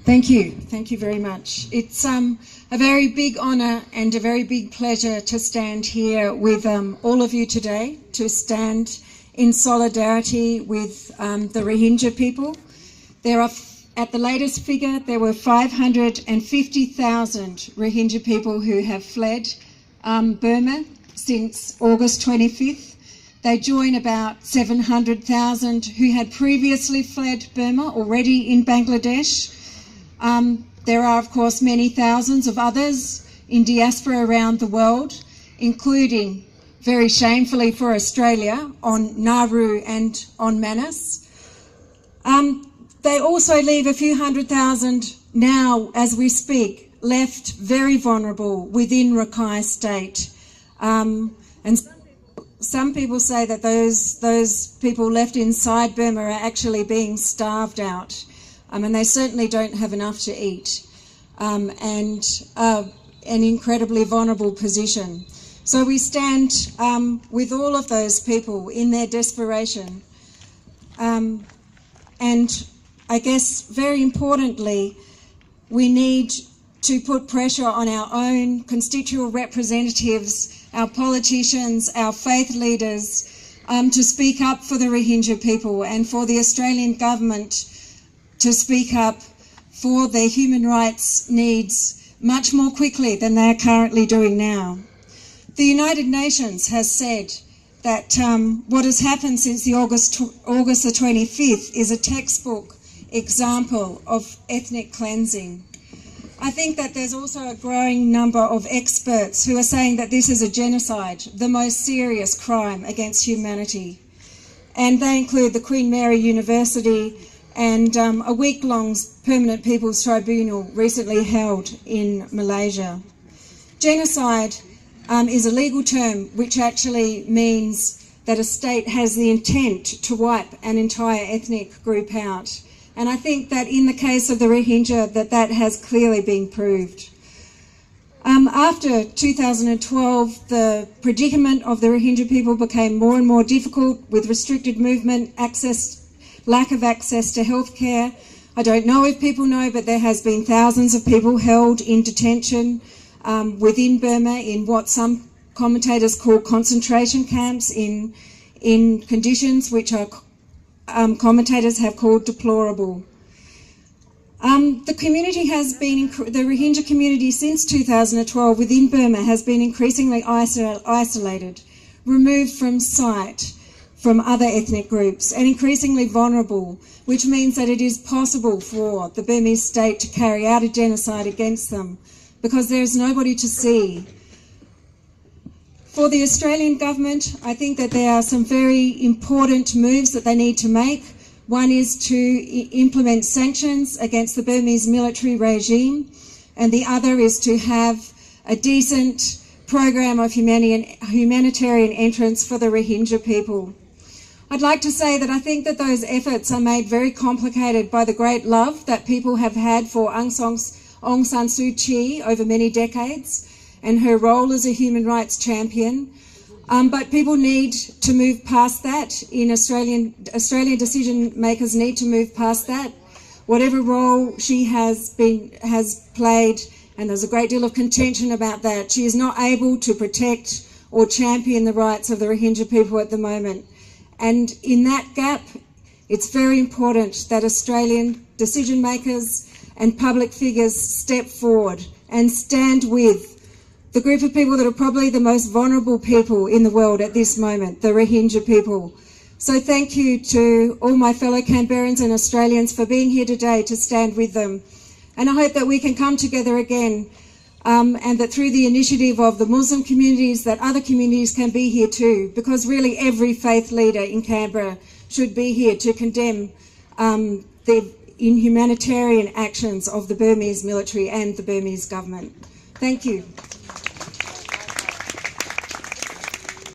Thank you. Thank you very much. It's a very big honour and a very big pleasure to stand here with all of you today, to stand in solidarity with the Rohingya people. There are, at the latest figure, there were 550,000 Rohingya people who have fled Burma since August 25th. They join about 700,000 who had previously fled Burma already in Bangladesh. There are, of course, many thousands of others in diaspora around the world, including, very shamefully for Australia, on Nauru and on Manus. They also leave a few hundred thousand now, as we speak, left very vulnerable within Rakhine State. And some people say that those people left inside Burma are actually being starved out. And they certainly don't have enough to eat, and an incredibly vulnerable position. So we stand with all of those people in their desperation. And I guess very importantly, we need to put pressure on our own constituent representatives, our politicians, our faith leaders, to speak up for the Rohingya people and for the Australian government to speak up for their human rights needs much more quickly than they are currently doing now. The United Nations has said that what has happened since the August the 25th is a textbook example of ethnic cleansing. I think that there's also a growing number of experts who are saying that this is a genocide, the most serious crime against humanity. And they include the Queen Mary University and a week-long Permanent People's Tribunal recently held in Malaysia. Genocide is a legal term which actually means that a state has the intent to wipe an entire ethnic group out. And I think that in the case of the Rohingya, that has clearly been proved. After 2012, the predicament of the Rohingya people became more and more difficult with restricted movement, lack of access to healthcare. I don't know if people know, but there has been thousands of people held in detention within Burma in what some commentators call concentration camps in conditions which are commentators have called deplorable. The community has been, the Rohingya community since 2012 within Burma has been increasingly isolated, removed from sight from other ethnic groups and increasingly vulnerable, which means that it is possible for the Burmese state to carry out a genocide against them because there is nobody to see. For the Australian government, I think that there are some very important moves that they need to make. One is to implement sanctions against the Burmese military regime, and the other is to have a decent program of humanitarian entrance for the Rohingya people. I'd like to say that I think that those efforts are made very complicated by the great love that people have had for Aung San Suu Kyi over many decades and her role as a human rights champion. But people need to move past that. Australian decision makers need to move past that. Whatever role she has played, and there's a great deal of contention about that, she is not able to protect or champion the rights of the Rohingya people at the moment. And in that gap, it's very important that Australian decision makers and public figures step forward and stand with the group of people that are probably the most vulnerable people in the world at this moment, the Rohingya people. So thank you to all my fellow Canberrans and Australians for being here today to stand with them. And I hope that we can come together again and that through the initiative of the Muslim communities, that other communities can be here too, because really every faith leader in Canberra should be here to condemn the inhumanitarian actions of the Burmese military and the Burmese government. Thank you.